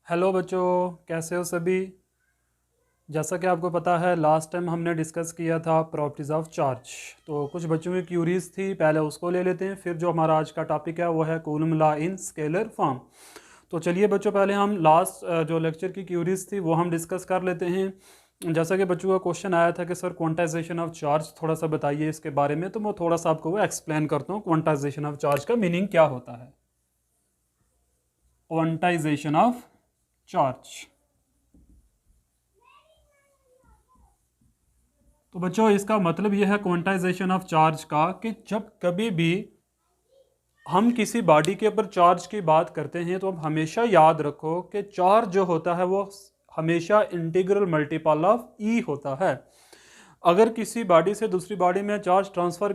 Hello बच्चों, कैसे हो सभी। जैसा कि आपको पता है लास्ट टाइम हमने डिस्कस किया था प्रॉपर्टीज़ ऑफ चार्ज। तो कुछ बच्चों की क्यूरीज थी, पहले उसको ले लेते हैं, फिर जो हमारा आज का टॉपिक है वो है coulomb law in scalar form. तो चलिए बच्चों, पहले हम लास्ट जो लेक्चर की क्यूरीज थी वो हम डिस्कस कर लेते हैं। जैसा कि बच्चों का क्वेश्चन आया था कि सर क्वांटाइजेशन ऑफ चार्ज थोड़ा सा बताइए इसके बारे में, तो मैं थोड़ा सा आपको वो एक्सप्लेन करता हूँ क्वांटाइजेशन ऑफ चार्ज का मीनिंग क्या होता है। क्वांटाइजेशन ऑफ चार्ज, तो बच्चों इसका मतलब यह है क्वांटाइजेशन ऑफ चार्ज का कि जब कभी भी हम किसी बॉडी के ऊपर चार्ज की बात करते हैं तो अब हमेशा याद रखो कि चार्ज जो होता है वो हमेशा इंटीग्रल मल्टीपल ऑफ ई होता है। अगर किसी बॉडी से दूसरी बॉडी में चार्ज ट्रांसफर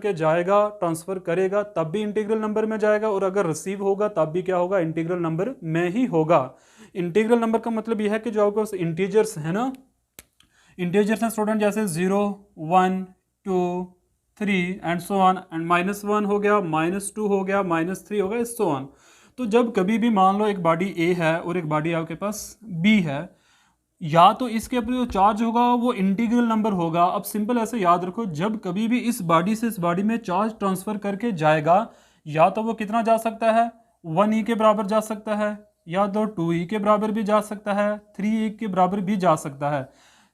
करेगा तब भी इंटीग्रल नंबर में जाएगा, और अगर रिसीव होगा तब भी क्या होगा, इंटीग्रल नंबर में ही होगा। इंटीग्रल नंबर का मतलब यह है कि जो आपके पास इंटीजर्स है ना, इंटीजर्स हैं स्टूडेंट, जैसे 0, 1, 2, 3 एंड सो ऑन, एंड -1 हो गया, -2 हो गया, -3 हो गया, सो ऑन। तो जब कभी भी मान लो एक बॉडी ए है और एक बॉडी आपके पास बी है, या तो इसके ऊपर जो चार्ज होगा वो इंटीग्रल नंबर होगा। अब सिंपल ऐसे याद रखो, जब कभी भी इस बॉडी से इस बॉडी में चार्ज ट्रांसफर करके जाएगा, या तो वो कितना जा सकता है, 1 e के बराबर जा सकता है, या तो 2 e के बराबर भी जा सकता है, 3 e के बराबर भी जा सकता है।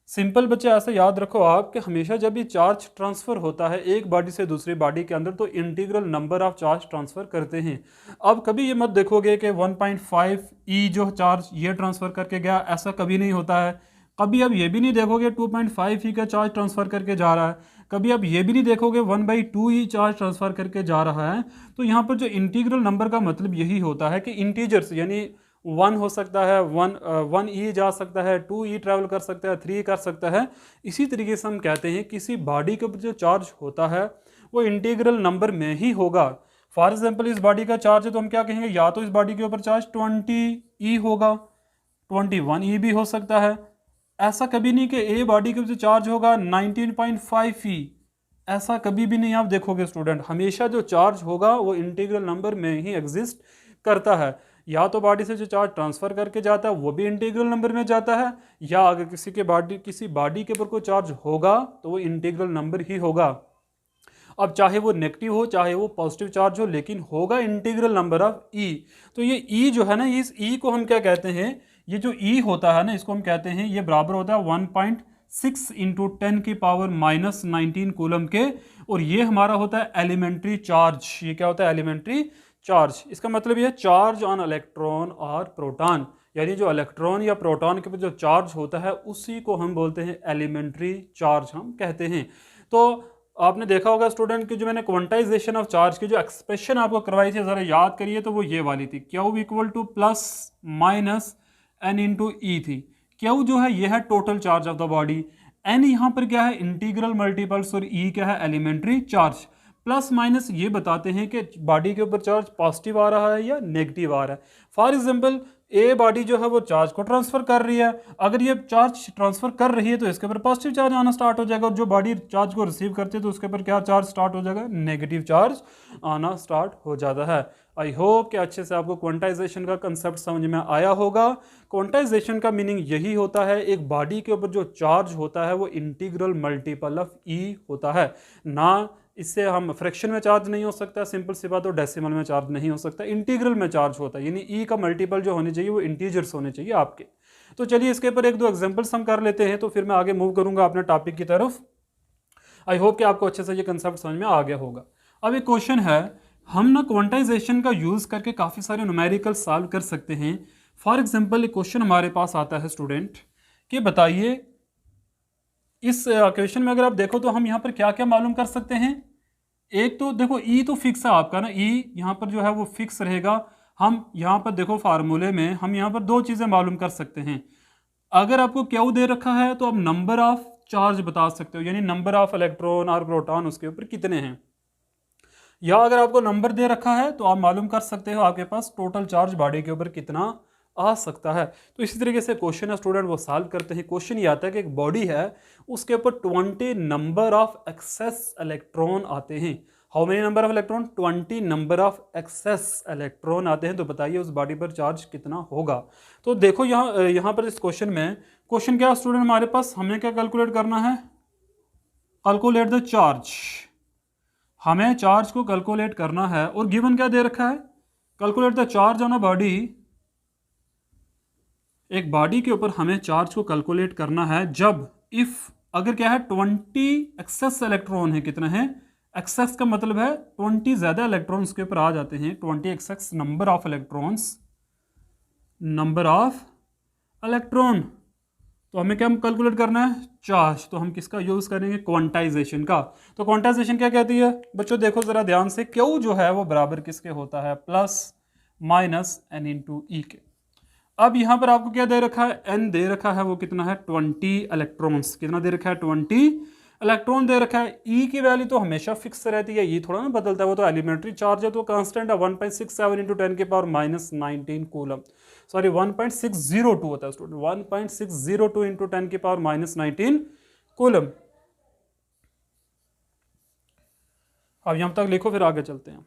सिंपल बच्चे ऐसे याद रखो आप कि हमेशा जब भी चार्ज ट्रांसफर होता है एक बॉडी से दूसरी बॉडी के अंदर, तो integral number of charge transfer करते हैं। अब कभी ये मत देखोगे कि 1.5 ई जो चार्ज ये ट्रांसफर करके गया, ऐसा कभी नहीं होता है। कभी अब ये भी नहीं देखोगे 2.5 ई का चार्ज ट्रांसफर करके जा रहा है। कभी अब ये भी नहीं देखोगे 1/2 ई चार्ज ट्रांसफर करके जा रहा है। तो यहाँ पर जो इंटीग्रल नंबर का मतलब यही होता है कि इंटीजर्स यानी 1 हो सकता है, 1 ई जा सकता है, 2 ई ट्रैवल कर सकता है, 3 कर सकता है। इसी तरीके से हम कहते हैं किसी बॉडी के ऊपर जो चार्ज होता है वो इंटीग्रल नंबर में ही होगा। फॉर एग्जाम्पल इस बॉडी का चार्ज है तो हम क्या कहेंगे, या तो इस बॉडी के ऊपर चार्ज 20 ई होगा, 21 ई भी हो सकता है। ऐसा कभी नहीं कि ए बॉडी के ऊपर चार्ज होगा 19.5 ई, ऐसा कभी भी नहीं आप देखोगे स्टूडेंट। हमेशा जो चार्ज होगा वो इंटीग्रल नंबर में ही एग्जिस्ट करता है। या तो बॉडी से जो चार्ज ट्रांसफर करके जाता है वो भी इंटीग्रल नंबर में जाता है, या अगर किसी बॉडी के ऊपर कोई चार्ज होगा तो वो इंटीग्रल नंबर ही होगा। अब चाहे वो नेगेटिव हो चाहे वो पॉजिटिव चार्ज हो, लेकिन होगा इंटीग्रल नंबर ऑफ ई। तो ये ई जो है ना, इस ई को हम क्या कहते हैं, ये जो ई होता है ना इसको हम कहते हैं, ये बराबर होता है 1.6 इंटू 10 की पावर -19 कूलम के। और ये हमारा होता है एलिमेंट्री चार्ज। ये क्या होता है, एलिमेंट्री चार्ज। इसका मतलब ये चार्ज ऑन इलेक्ट्रॉन और प्रोटॉन, यानी जो इलेक्ट्रॉन या प्रोटॉन के ऊपर जो चार्ज होता है उसी को हम बोलते हैं एलिमेंट्री चार्ज हम कहते हैं। तो आपने देखा होगा स्टूडेंट कि जो मैंने क्वांटाइजेशन ऑफ चार्ज की जो एक्सप्रेशन आपको करवाई थी, जरा याद करिए, तो वो ये वाली थी, Q equal to plus minus N into E थी। क्यू जो है ये है total charge of the body, N यहाँ पर क्या है इंटीग्रल मल्टीपल्स, और ई क्या है एलिमेंट्री चार्ज। प्लस माइनस ये बताते हैं कि बॉडी के ऊपर चार्ज पॉजिटिव आ रहा है या नेगेटिव आ रहा है। फॉर एग्जांपल ए बॉडी जो है वो चार्ज को ट्रांसफर कर रही है, अगर ये चार्ज ट्रांसफर कर रही है तो इसके ऊपर पॉजिटिव चार्ज आना स्टार्ट हो जाएगा, और जो बॉडी चार्ज को रिसीव करती है तो उसके ऊपर क्या चार्ज स्टार्ट हो जाएगा, नेगेटिव चार्ज आना स्टार्ट हो जाता है। आई होप कि अच्छे से आपको क्वांटाइजेशन का कंसेप्ट समझ में आया होगा। क्वांटाइजेशन का मीनिंग यही होता है, एक बॉडी के ऊपर जो चार्ज होता है वो इंटीग्रल मल्टीपल ऑफ ई होता है ना। इससे हम फ्रैक्शन में चार्ज नहीं हो सकता, सिंपल सी बात, और डेसिमल में चार्ज नहीं हो सकता, इंटीग्रल में चार्ज होता है, यानी ई का मल्टीपल जो होने चाहिए वो इंटीजर्स होने चाहिए आपके। तो चलिए इसके ऊपर एक दो एग्जांपल्स हम कर लेते हैं, तो फिर मैं आगे मूव करूंगा अपने टॉपिक की तरफ। आई होप कि आपको अच्छे से ये कंसेप्ट समझ में आ गया होगा। अब एक क्वेश्चन है, हम ना क्वांटाइजेशन का यूज करके काफ़ी सारे न्यूमेरिकल सॉल्व कर सकते हैं। फॉर एग्जाम्पल एक क्वेश्चन हमारे पास आता है स्टूडेंट कि बताइए इस क्वेश्चन में अगर आप देखो तो हम यहाँ पर क्या क्या मालूम कर सकते हैं। एक तो देखो ई तो फिक्स है आपका ना, ई यहाँ पर जो है वो फिक्स रहेगा। हम यहाँ पर देखो फार्मूले में हम यहाँ पर दो चीज़ें मालूम कर सकते हैं। अगर आपको क्यू दे रखा है तो आप नंबर ऑफ चार्ज बता सकते हो, यानी नंबर ऑफ इलेक्ट्रॉन और प्रोटॉन उसके ऊपर कितने हैं। या अगर आपको नंबर दे रखा है तो आप मालूम कर सकते हो आपके पास टोटल चार्ज बॉडी के ऊपर कितना आ सकता है। तो इसी तरीके से क्वेश्चन है स्टूडेंट वो सॉल्व करते हैं। क्वेश्चन ये आता है कि एक बॉडी है उसके ऊपर 20 नंबर ऑफ एक्सेस इलेक्ट्रॉन आते हैं। How many number of electron, 20 number of excess electron आते हैं। तो बताइए उस बॉडी पर चार्ज कितना होगा। तो देखो यहाँ पर इस क्वेश्चन में, क्वेश्चन क्या स्टूडेंट हमारे पास, हमें क्या कैलकुलेट करना है, कैलकुलेट द चार्ज। हमें चार्ज को कैलकुलेट करना है और गिवन क्या दे रखा है, calculate the charge on a body. एक बॉडी के ऊपर हमें चार्ज को कैलकुलेट करना है जब इफ अगर क्या है 20 एक्सेस इलेक्ट्रॉन है, कितना है एक्सेस का मतलब है 20 ज्यादा इलेक्ट्रॉन्स के ऊपर आ जाते हैं, 20 excess number of electrons, number of electron. तो हमें क्या कैलकुलेट करना है, चार्ज। तो हम किसका यूज करेंगे, क्वांटाइजेशन का। तो क्वांटाइजेशन क्या कहती है बच्चों, देखो जरा ध्यान से, क्यू जो है वो बराबर किसके होता है, प्लस माइनस एन इंटू ई के। अब यहां पर आपको क्या दे रखा है, एन दे रखा है, वो कितना है 20 इलेक्ट्रॉन्स, कितना दे रखा है 20 इलेक्ट्रॉन दे रखा है। ई की वैल्यू तो हमेशा फिक्स रहती है, ई थोड़ा ना बदलता है, वो तो एलिमेंट्री चार्ज है, तो कांस्टेंट है 1.67 इंटू 10 के पावर माइनस 19 कूलम, सॉरी 1.602 होता है स्टूडेंट, 1.602 इंटू 10 की पावर माइनस 19 कूलम। अब यहां तक लिखो, फिर आगे चलते हैं।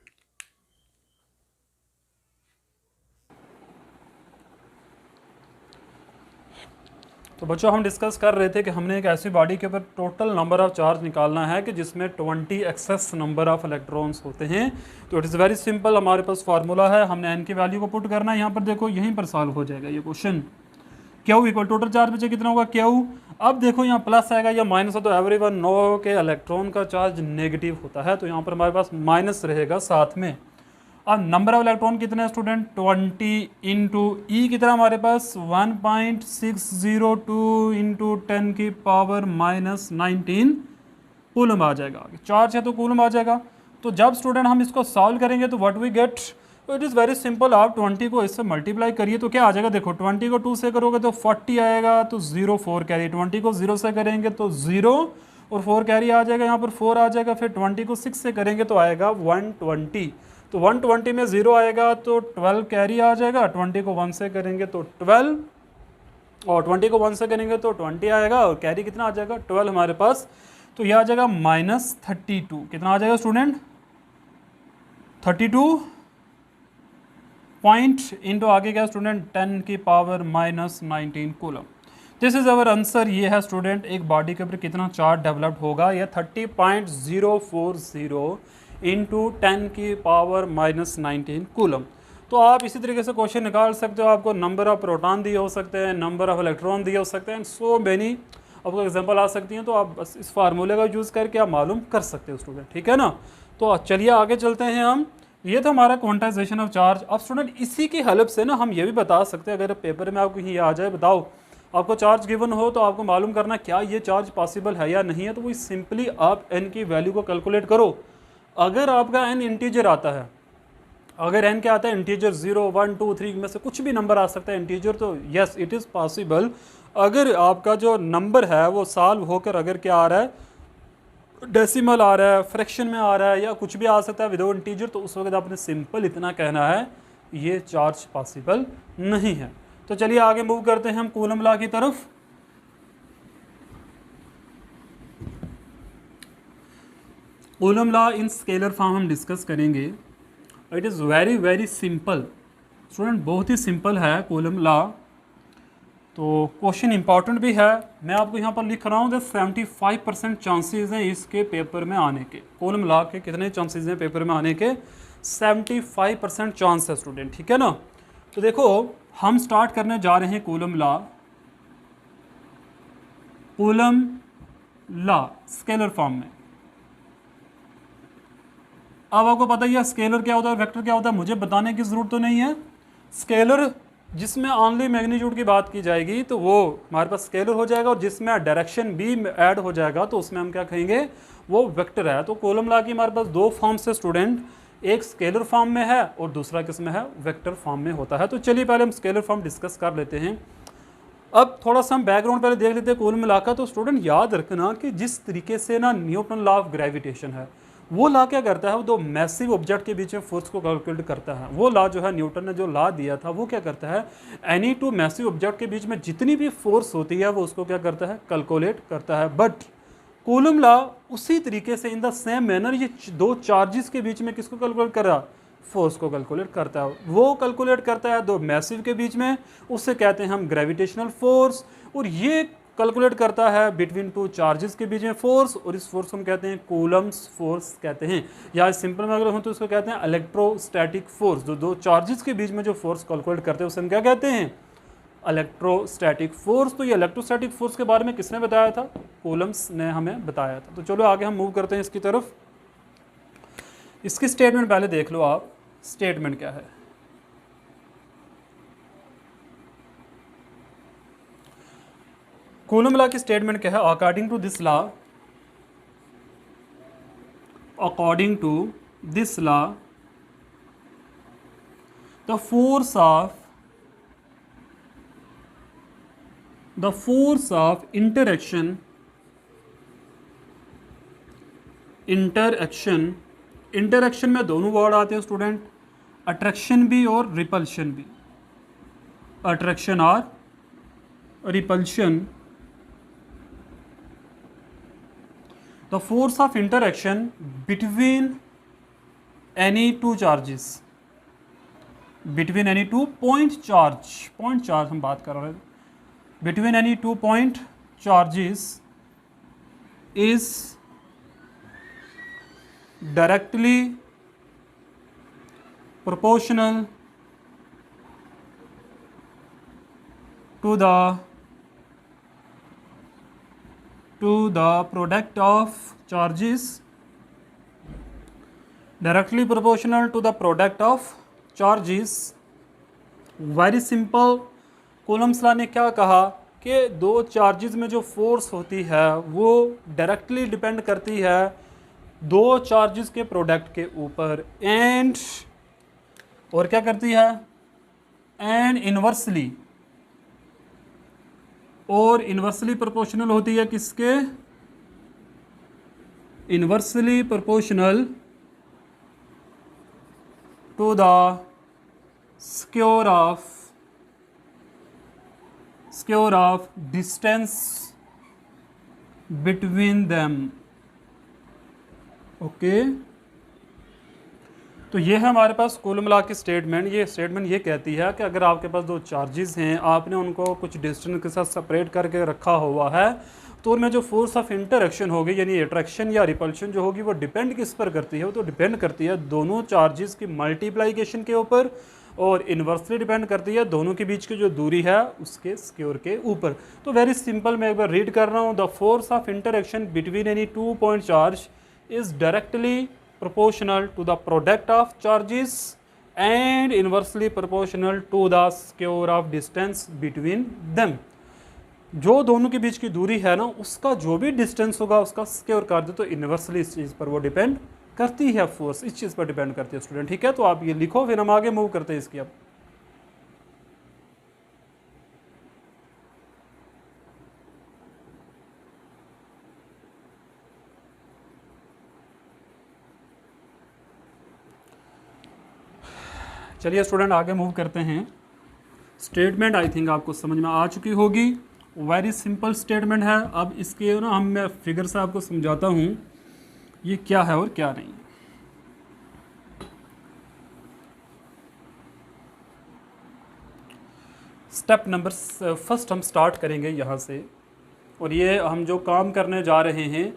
तो बच्चों हम डिस्कस कर रहे थे कि हमने एक ऐसी बॉडी के ऊपर टोटल नंबर ऑफ चार्ज निकालना है कि जिसमें 20 एक्सेस नंबर ऑफ इलेक्ट्रॉन्स होते हैं। तो इट इज़ वेरी सिंपल, हमारे पास फार्मूला है, हमने एन की वैल्यू को पुट करना है। यहाँ पर देखो यहीं पर सॉल्व हो जाएगा ये question. Q equal total charge बचे कितना होगा क्यू। अब देखो यहाँ प्लस आएगा या माइनस है, तो एवरीवन नो के इलेक्ट्रॉन का चार्ज नेगेटिव होता है, तो यहाँ पर हमारे पास माइनस रहेगा साथ में। अब नंबर ऑफ इलेक्ट्रॉन कितने हैं स्टूडेंट, 20 इंटू ई कितना हमारे पास 1.602 इंटू 10 की पावर माइनस 19 कूलम आ जाएगा। चार्ज है तो कूलम आ जाएगा। तो जब स्टूडेंट हम इसको सॉल्व करेंगे तो व्हाट वी गेट, तो इट इज़ वेरी सिंपल, आप 20 को इससे मल्टीप्लाई करिए तो क्या आ जाएगा, देखो 20 को 2 से करोगे तो 40 आएगा, तो 0 4 कैरी, 20 को 0 से करेंगे तो 0 और 4 कैरी आ जाएगा, यहाँ पर 4 आ जाएगा, फिर 20 को 6 से करेंगे तो आएगा 120, तो 120 में 0 आएगा तो 12 कैरी आ जाएगा, 20 को 1 से करेंगे तो 12 और 20 को 1 से करेंगे तो 20 आएगा और कैरी कितना आ जाएगा 12 हमारे पास। तो यह आ जाएगा -32, कितना आ जाएगा स्टूडेंट 32 पॉइंट इंटू आगे क्या स्टूडेंट 10 की power minus 19 coulomb. This is our answer. ये है स्टूडेंट एक बॉडी के ऊपर कितना चार्ज डेवलप्ड होगा, यह 30.040 इंटू 10 की पावर माइनस 19 कूलम। तो आप इसी तरीके से क्वेश्चन निकाल सकते हो, आपको नंबर ऑफ प्रोटॉन दिए हो सकते हैं, नंबर ऑफ इलेक्ट्रॉन दिए हो सकते हैं, सो मैनी आपको एग्जांपल आ सकती हैं। तो आप बस इस फार्मूले का यूज़ करके आप मालूम कर सकते हो स्टूडेंट, ठीक है ना। तो चलिए आगे चलते हैं हम। ये था हमारा क्वांटाइजेशन ऑफ चार्ज। अब स्टूडेंट इसी की हेल्प से ना हम ये भी बता सकते हैं, अगर पेपर में आपको ये आ जाए, बताओ आपको चार्ज गिवन हो तो आपको मालूम करना क्या ये चार्ज पॉसिबल है या नहीं है, तो वो सिंपली आप एन की वैल्यू को कैलकुलेट करो। अगर आपका एन इंटीजर आता है, अगर एन क्या आता है इंटीजर 0 1 2 3 में से कुछ भी नंबर आ सकता है इंटीजर, तो यस इट इज़ पॉसिबल। अगर आपका जो नंबर है वो सॉल्व होकर अगर क्या आ रहा है, डेसिमल आ रहा है, फ्रैक्शन में आ रहा है, या कुछ भी आ सकता है विदाउट इंटीजर, तो उस वक्त आपने सिंपल इतना कहना है ये चार्ज पॉसिबल नहीं है। तो चलिए आगे मूव करते हैं हम कूलम लॉ की तरफ। Coulomb law in scalar form हम डिस्कस करेंगे। It is very very simple student, बहुत ही सिंपल है कूलम लॉ। तो क्वेश्चन इंपॉर्टेंट भी है, मैं आपको यहाँ पर लिख रहा हूँ 75% चांसेस हैं इसके पेपर में आने के। कूलम लॉ के कितने चांसेस हैं पेपर में आने के, 75% चांस है स्टूडेंट, ठीक है ना। तो देखो हम स्टार्ट करने जा रहे हैं coulomb law. Coulomb law scalar form में। अब आपको पता ही है स्केलर क्या होता है, वेक्टर क्या होता है, मुझे बताने की ज़रूरत तो नहीं है। स्केलर जिसमें ऑनली मैग्नीट्यूड की बात की जाएगी तो वो हमारे पास स्केलर हो जाएगा, और जिसमें डायरेक्शन भी ऐड हो जाएगा तो उसमें हम क्या कहेंगे, वो वेक्टर है। तो कॉलम लॉ की हमारे पास दो फॉर्म से स्टूडेंट, एक स्केलर फॉर्म में है और दूसरा किस में है, वेक्टर फॉर्म में होता है। तो चलिए पहले हम स्केलर फॉर्म डिस्कस कर लेते हैं। अब थोड़ा सा हम बैकग्राउंड पहले देख लेते हैं कॉलम लॉ का। तो स्टूडेंट याद रखना कि जिस तरीके से ना न्यूटन लॉ ऑफ ग्रेविटेशन है, वो लॉ क्या करता है, वो दो मैसिव ऑब्जेक्ट के बीच में फोर्स को कैलकुलेट करता है। वो लॉ जो है न्यूटन ने जो लॉ दिया था वो क्या करता है, एनी टू मैसिव ऑब्जेक्ट के बीच में जितनी भी फोर्स होती है वो उसको क्या करता है, कैलकुलेट करता है। बट कूलम लॉ उसी तरीके से इन द सेम मैनर ये दो चार्जेस के बीच में किसको कैलकुलेट कर रहा, फोर्स को कैलकुलेट करता है। वो कैलकुलेट करता है दो मैसिव के बीच में, उससे कहते हैं हम ग्रेविटेशनल फोर्स, और ये कैलकुलेट करता है बिटवीन टू चार्जेस के बीच में फोर्स, और इस फोर्स को हम कहते हैं कूलम्स फोर्स कहते हैं, या सिंपल में अगर हो तो उसको कहते हैं इलेक्ट्रोस्टैटिक फोर्स। जो दो चार्जेस के बीच में जो फोर्स कैलकुलेट करते हैं उसे हम क्या कहते हैं, इलेक्ट्रोस्टैटिक फोर्स। तो ये इलेक्ट्रोस्टैटिक फोर्स के बारे में किसने बताया था, कूलम्स ने हमें बताया था। तो चलो आगे हम मूव करते हैं इसकी तरफ। इसकी स्टेटमेंट पहले देख लो आप, स्टेटमेंट क्या है। कूलम लॉ की स्टेटमेंट क्या है, according to this law, according to this law the force of interaction में दोनों वर्ड आते हैं स्टूडेंट, अट्रैक्शन भी और रिपल्शन भी, अट्रैक्शन और repulsion. The force of interaction between any two charges, between any two point charge हम बात कर रहे हैं, between any two point charges is directly proportional to the product of charges, directly proportional to the product of charges। Very simple. Coulomb's law ने क्या कहा कि दो चार्जेस में जो फोर्स होती है वो डायरेक्टली डिपेंड करती है दो चार्जेस के प्रोडक्ट के ऊपर, एंड और क्या करती है, एंड इन्वर्सली, और इन्वर्सली प्रोपोर्शनल होती है किसके, inversely proportional to the square of distance between them. Okay तो ये है हमारे पास कूलम लॉ की स्टेटमेंट। ये स्टेटमेंट ये कहती है कि अगर आपके पास दो चार्जेस हैं, आपने उनको कुछ डिस्टेंस के साथ सेपरेट करके रखा हुआ है, तो उनमें जो फोर्स ऑफ इंटरएक्शन होगी यानी अट्रैक्शन या रिपल्शन जो होगी वो डिपेंड किस पर करती है, वो तो डिपेंड करती है दोनों चार्जेस की मल्टीप्लाइकेशन के ऊपर, और इन्वर्सली डिपेंड करती है दोनों के बीच की जो दूरी है उसके स्क्वायर के ऊपर। तो वेरी सिंपल, मैं एक बार रीड कर रहा हूँ। The force of interaction between any two point charge is directly proportional to the product of charges and inversely proportional to the square of distance between them। जो दोनों के बीच की दूरी है ना, उसका जो भी डिस्टेंस होगा उसका स्क्वायर कर दो, तो इन्वर्सली इस चीज़ पर वो डिपेंड करती है, फोर्स इस चीज़ पर डिपेंड करती है स्टूडेंट। ठीक है, तो आप ये लिखो, फिर हम आगे मूव करते हैं इसकी। अब चलिए स्टूडेंट आगे मूव करते हैं। स्टेटमेंट आई थिंक आपको समझ में आ चुकी होगी, वेरी सिंपल स्टेटमेंट है। अब इसके ना मैं फिगर से आपको समझाता हूँ ये क्या है और क्या नहीं। स्टेप नंबर फर्स्ट हम स्टार्ट करेंगे यहाँ से, और ये हम जो काम करने जा रहे हैं,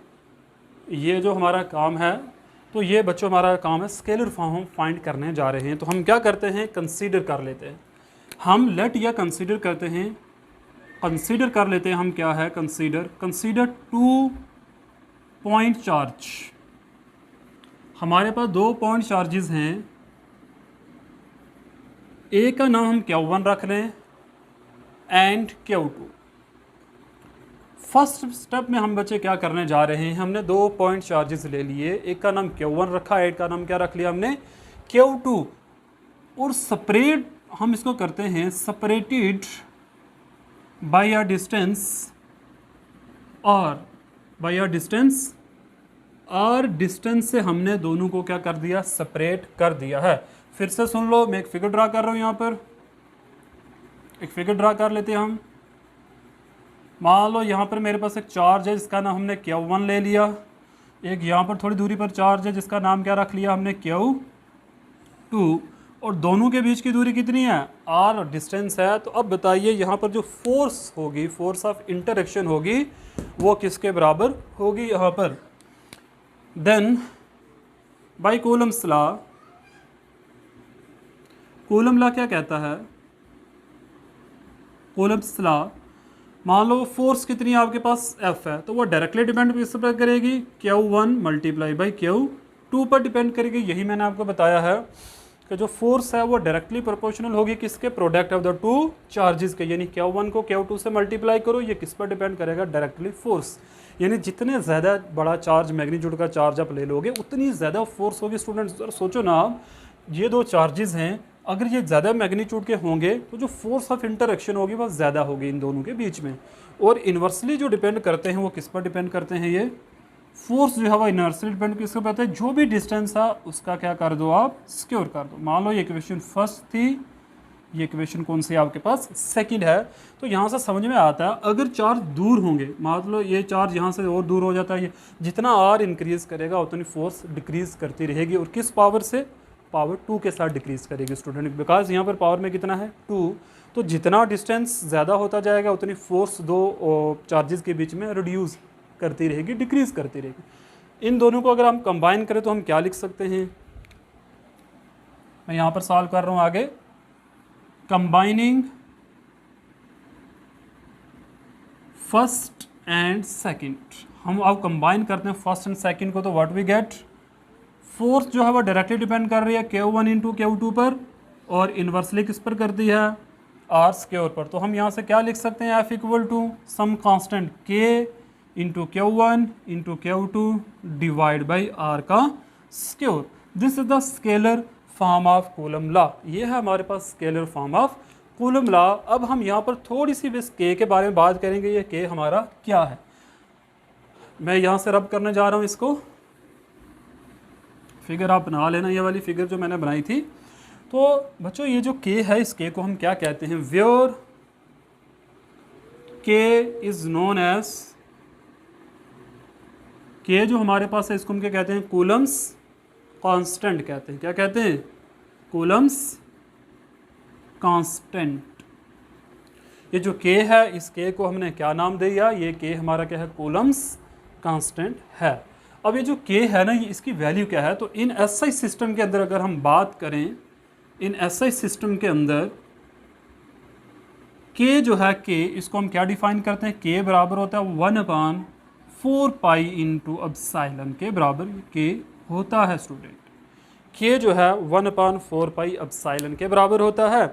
ये जो हमारा काम है, तो ये बच्चों हमारा काम है स्केलर फॉर्म हम फाइंड करने जा रहे हैं। तो हम क्या करते हैं, कंसीडर कर लेते हैं, हम लेट या कंसीडर करते हैं, कंसीडर कर लेते हैं हम क्या है, कंसीडर 2 पॉइंट चार्ज। हमारे पास 2 पॉइंट चार्जेस हैं, ए का नाम हम Q1 रख लें एंड Q2। फर्स्ट स्टेप में हम बच्चे क्या करने जा रहे हैं, हमने 2 पॉइंट चार्जेस ले लिए, एक का नाम Q1 रखा, एक का नाम क्या रख लिया हमने, Q2, और सेपरेट हम इसको करते हैं सेपरेटेड बाय अ डिस्टेंस, और डिस्टेंस से हमने दोनों को क्या कर दिया, सेपरेट कर दिया है। फिर से सुन लो, मैं एक फिगर ड्रा कर रहा हूँ, यहाँ पर एक फिगर ड्रा कर लेते हैं हम। मान लो यहाँ पर मेरे पास एक चार्ज है जिसका नाम हमने Q1 ले लिया, एक यहाँ पर थोड़ी दूरी पर चार्ज है जिसका नाम क्या रख लिया हमने Q2, और दोनों के बीच की दूरी कितनी है R डिस्टेंस है। तो अब बताइए यहाँ पर जो फोर्स होगी, फोर्स ऑफ इंटरेक्शन होगी, वो किसके बराबर होगी यहाँ पर। Then by Coulomb's law, Coulomb law क्या कहता है, कूलम्स लॉ, मान लो फोर्स कितनी है आपके पास F है, तो वो डायरेक्टली डिपेंड किस पर करेगी, Q1 मल्टीप्लाई बाई Q2 पर डिपेंड करेगी। यही मैंने आपको बताया है कि जो फोर्स है वो डायरेक्टली प्रोपोर्शनल होगी किसके, product of the two charges के, यानी Q1 को Q2 से मल्टीप्लाई करो, ये किस पर डिपेंड करेगा, डायरेक्टली फोर्स। यानी जितने ज़्यादा बड़ा चार्ज, मैग्नीट्यूड का चार्ज आप ले लोगे उतनी ज़्यादा फोर्स होगी। स्टूडेंट्स सोचो ना आप, ये दो चार्जेस हैं, अगर ये ज़्यादा मैग्नीट्यूड के होंगे तो जो फोर्स ऑफ इंटरेक्शन होगी वह ज़्यादा होगी इन दोनों के बीच में। और इन्वर्सली जो डिपेंड करते हैं वो किस पर डिपेंड करते हैं, ये फोर्स जो है वह इन्वर्सली डिपेंड किस पर करता है, जो भी डिस्टेंस है उसका क्या कर दो आप, सिक्योर कर दो। मान लो ये इक्वेशन फर्स्ट थी, ये इक्वेशन कौन सी आपके पास सेकंड है। तो यहाँ से समझ में आता है अगर चार्ज दूर होंगे, मान लो ये चार्ज यहाँ से और दूर हो जाता है, ये जितना R इंक्रीज करेगा उतनी फोर्स डिक्रीज करती रहेगी, और किस पावर से, पावर 2 के साथ डिक्रीज करेगी स्टूडेंट, बिकॉज यहाँ पर पावर में कितना है 2। तो जितना डिस्टेंस ज़्यादा होता जाएगा उतनी फोर्स दो चार्जेस के बीच में रिड्यूस करती रहेगी, डिक्रीज करती रहेगी। इन दोनों को अगर हम कंबाइन करें तो हम क्या लिख सकते हैं, मैं यहाँ पर सॉल्व कर रहा हूँ आगे, कंबाइनिंग फर्स्ट एंड सेकंड। हम अब कंबाइन करते हैं फर्स्ट एंड सेकंड को, तो व्हाट वी गेट, फोर्स जो है वो डायरेक्टली डिपेंड कर रही है Q1 इंटू Q2 पर, और इन्वर्सली किस पर करती है, R स्क्वायर पर। तो हम यहाँ से क्या लिख सकते हैं, F equal to some constant K into Q1 into Q2 divide by R का square. This is the scalar form of Coulomb law. ये है हमारे पास scalar form of Coulomb law. अब हम यहाँ पर थोड़ी सी बस K के बारे में बात करेंगे, ये K हमारा क्या है। मैं यहाँ से रब करने जा रहा हूँ इसको, फिगर आप बना लेना, ये वाली फिगर जो मैंने बनाई थी। तो बच्चों ये जो K है, इस K को हम क्या कहते हैं, where K is known as, K जो हमारे पास है इसको हम क्या कहते हैं, कूलम्स कांस्टेंट कहते हैं। क्या कहते हैं, कूलम्स कांस्टेंट। ये जो K है, इस K को हमने क्या नाम दिया, ये K हमारा क्या है, कूलम्स कांस्टेंट है। अब ये जो K है ना, ये इसकी वैल्यू क्या है, तो इन SI सिस्टम के अंदर अगर हम बात करें, इन SI सिस्टम के अंदर K जो है, K इसको हम क्या डिफाइन करते हैं, K बराबर होता है 1/4 पाई इंटू एप्सिलॉन के बराबर K होता है स्टूडेंट। K जो है 1/4 पाई एप्सिलॉन के बराबर होता है।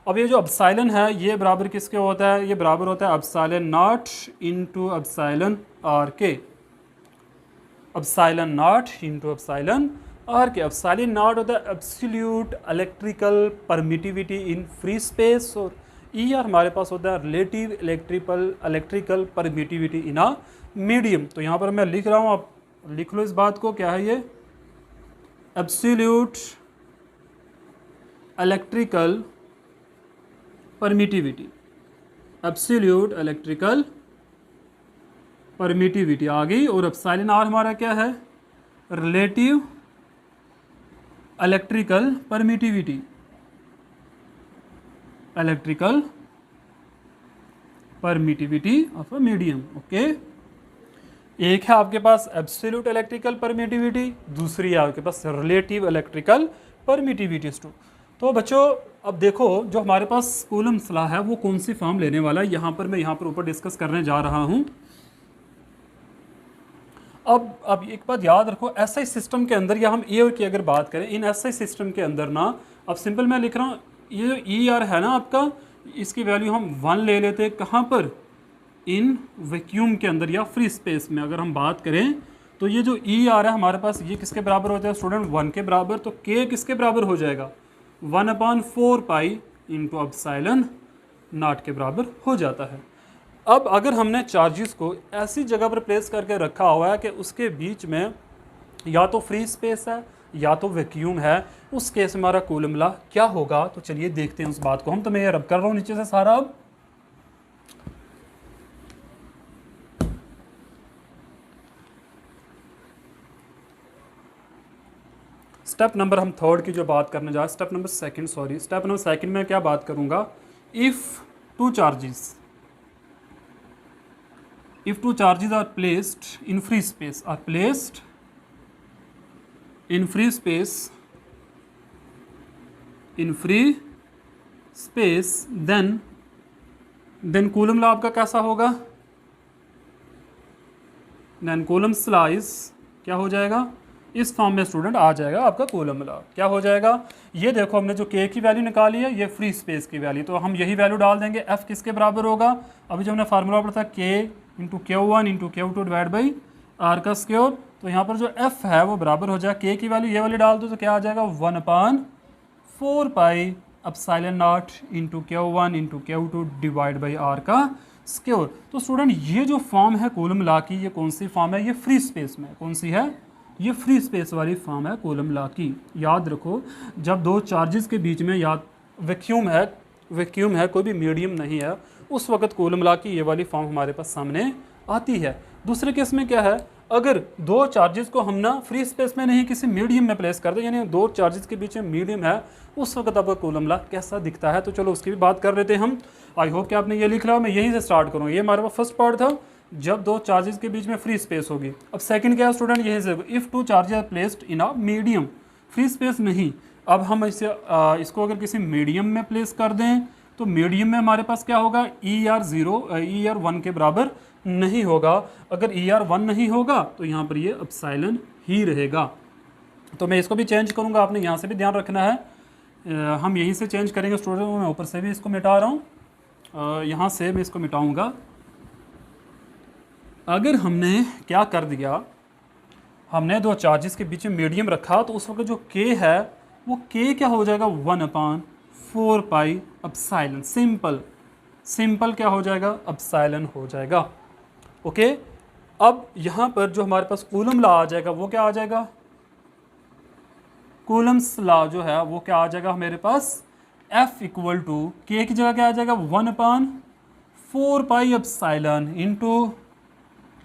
अब ये जो एप्सिलॉन है ये बराबर किसके होता है, ये बराबर होता है epsilon naught into epsilon R के, epsilon naught into epsilon R के। एप्सिलॉन नॉट होता है एब्सोल्यूट इलेक्ट्रिकल परमिटिविटी इन फ्री स्पेस, और ER हमारे पास होता है relative electrical permittivity in a medium. तो यहाँ पर मैं लिख रहा हूँ, आप लिख लो इस बात को, क्या है ये, absolute electrical permittivity, absolute electrical permittivity आ गई। और एप्सिलॉन R हमारा क्या है, relative electrical permittivity, electrical permittivity of a medium. Okay, एक है आपके पास एब्सोल्यूट इलेक्ट्रिकल परमिटिविटी, दूसरी है आपके पास रिलेटिव इलेक्ट्रिकल परमिटिविटी। तो बच्चों अब देखो जो हमारे पास कूलम्स लॉ है वो कौन सी फॉर्म लेने वाला है, यहाँ पर मैं यहाँ पर ऊपर डिस्कस करने जा रहा हूँ। अब एक बात याद रखो, SI सिस्टम के अंदर, या हम ER की अगर बात करें, इन SI सिस्टम के अंदर ना, अब सिंपल मैं लिख रहा हूँ, ये जो ER है ना आपका, इसकी वैल्यू हम 1 ले लेते हैं, कहाँ पर, इन वैक्यूम के अंदर या फ्री स्पेस में अगर हम बात करें, तो ये जो ER है हमारे पास, ये किसके बराबर होता है स्टूडेंट, 1 के बराबर। तो K किसके बराबर हो जाएगा, 1/4 पाई इंटू एप्सिलॉन नॉट के बराबर हो जाता है। अब अगर हमने चार्जेस को ऐसी जगह पर प्लेस करके रखा हुआ है कि उसके बीच में या तो फ्री स्पेस है या तो वैक्यूम है, उस केस में हमारा कूलम लॉ क्या होगा, तो चलिए देखते हैं उस बात को हम। तो मैं ये रब कर रहा हूँ नीचे से सारा। अब स्टेप नंबर हम थर्ड की जो बात करने जा रहे हैं, स्टेप नंबर सेकंड में क्या बात करूंगा, if two charges are placed in free space then Coulomb law आपका कैसा होगा, देन कूलम्स लॉ इज क्या हो जाएगा, इस फॉर्म में स्टूडेंट आ जाएगा आपका कूलम लॉ। क्या हो जाएगा, ये देखो हमने जो k की वैल्यू निकाली है ये फ्री स्पेस की वैल्यू, तो हम यही वैल्यू डाल देंगे। f किसके बराबर होगा, अभी जो हमने फार्मूला पढ़ा था k into Q1 into Q2 divide by r का स्क्वायर, तो यहाँ पर जो f है वो बराबर हो जाएगा k की वैल्यू ये वाली डाल दो तो क्या आ जाएगा 1/4 pi epsilon naught into Q1 into Q2 divide by r का स्क्वायर। तो स्टूडेंट ये जो फॉर्म है कूलम लॉ की, ये कौन सी फॉर्म है, ये फ्री स्पेस में कौन सी है, ये फ्री स्पेस वाली फॉर्म है कूलम लॉ की। याद रखो जब दो चार्जेस के बीच में वैक्यूम है कोई भी मीडियम नहीं है, उस वक्त कूलम लॉ की ये वाली फॉर्म हमारे पास सामने आती है। दूसरे केस में क्या है, अगर दो चार्जेस को हम ना फ्री स्पेस में नहीं किसी मीडियम में प्लेस कर दे, यानी दो चार्जेस के बीच में मीडियम है, उस वक्त आपका कूलम लॉ कैसा दिखता है, तो चलो उसकी भी बात कर लेते हैं हम। आई होप कि आपने ये लिख रहा, मैं यहीं से स्टार्ट करूँगा। ये हमारे पास फर्स्ट पार्ट था जब दो चार्जेस के बीच में फ्री स्पेस होगी। अब सेकंड क्या है स्टूडेंट, यहीं से if two charges are placed in a medium, free space नहीं। अब हम इसको अगर किसी मीडियम में प्लेस कर दें तो मीडियम में हमारे पास क्या होगा, ER1 के बराबर नहीं होगा। अगर ER1 नहीं होगा तो यहाँ पर ये एप्सिलॉन ही रहेगा। तो मैं इसको भी चेंज करूँगा, आपने यहाँ से भी ध्यान रखना है। हम यहीं से चेंज करेंगे स्टूडेंट, मैं ऊपर से भी इसको मिटा रहा हूँ, यहाँ से मैं इसको मिटाऊँगा। अगर हमने क्या कर दिया, हमने दो चार्जेस के बीच में मीडियम रखा, तो उस वक्त जो k है वो k क्या हो जाएगा 1/4 पाई एप्सिलॉन। सिंपल क्या हो जाएगा, एप्सिलॉन हो जाएगा। ओके, अब यहाँ पर जो हमारे पास कूलम लॉ आ जाएगा वो क्या आ जाएगा, कूलम्स लॉ जो है वो क्या आ जाएगा हमारे पास, F इक्वल टू k की जगह क्या आ जाएगा 1/4 pi epsilon into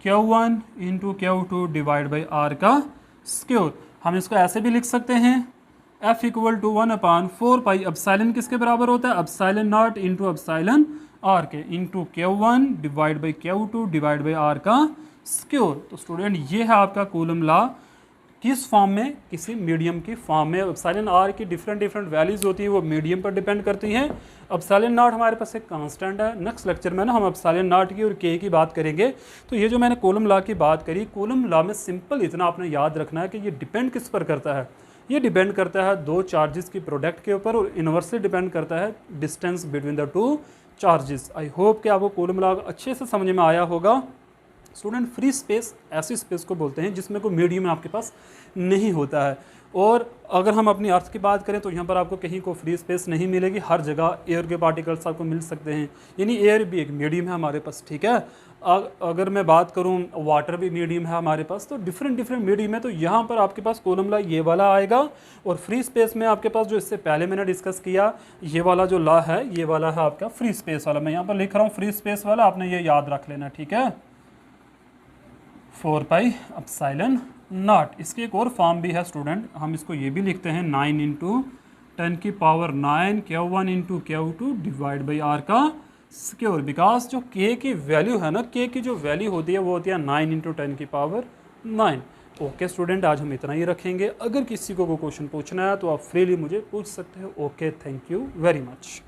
Q1 into Q2 divide by r का स्क्वायर। हम इसको ऐसे भी लिख सकते हैं, F equal to 1/4 pi epsilon किसके बराबर होता है, epsilon naught into epsilon r के into Q1 divide by Q2 divide by r का स्क्वायर। तो स्टूडेंट ये है आपका कूलम लॉ, किस फॉर्म में, किसी मीडियम की फॉर्म में। एप्सिलॉन r की डिफरेंट वैल्यूज होती है, वो मीडियम पर डिपेंड करती हैं। एप्सिलॉन नॉट हमारे पास एक कांस्टेंट है। नेक्स्ट लेक्चर में ना हम एप्सिलॉन नॉट की और k की बात करेंगे। तो ये जो मैंने कूलम लॉ की बात करी, कूलम लॉ में सिंपल इतना आपने याद रखना है कि ये डिपेंड किस पर करता है, ये डिपेंड करता है दो चार्जेस की प्रोडक्ट के ऊपर, और इन्वर्सली डिपेंड करता है distance between the two charges. I hope कि आपको कूलम लॉ अच्छे से समझ में आया होगा। स्टूडेंट फ्री स्पेस ऐसी स्पेस को बोलते हैं जिसमें कोई मीडियम आपके पास नहीं होता है। और अगर हम अपनी अर्थ की बात करें तो यहाँ पर आपको कहीं को फ्री स्पेस नहीं मिलेगी, हर जगह एयर के पार्टिकल्स आपको मिल सकते हैं, यानी एयर भी एक मीडियम है हमारे पास, ठीक है। अगर मैं बात करूँ वाटर भी मीडियम है हमारे पास, तो डिफरेंट मीडियम है। तो यहाँ पर आपके पास कॉलम लॉ ये वाला आएगा, और फ्री स्पेस में आपके पास जो इससे पहले मैंने डिस्कस किया ये वाला जो लॉ है, ये वाला है आपका फ्री स्पेस वाला। मैं यहाँ पर लिख रहा हूँ फ्री स्पेस वाला, आपने ये याद रख लेना, ठीक है, 4 पाई एप्सिलॉन नॉट। इसकी एक और फॉर्म भी है स्टूडेंट, हम इसको ये भी लिखते हैं 9 इंटू 10 की power 9 Q1 into Q2 divide by r का स्क्वायर। बिकॉज जो k की वैल्यू है ना, k की जो वैल्यू होती है वो होती है 9 इंटू 10 की पावर 9। ओके स्टूडेंट, आज हम इतना ही रखेंगे। अगर किसी को कोई क्वेश्चन पूछना है तो आप फ्रीली मुझे पूछ सकते हो। Okay, thank you very much.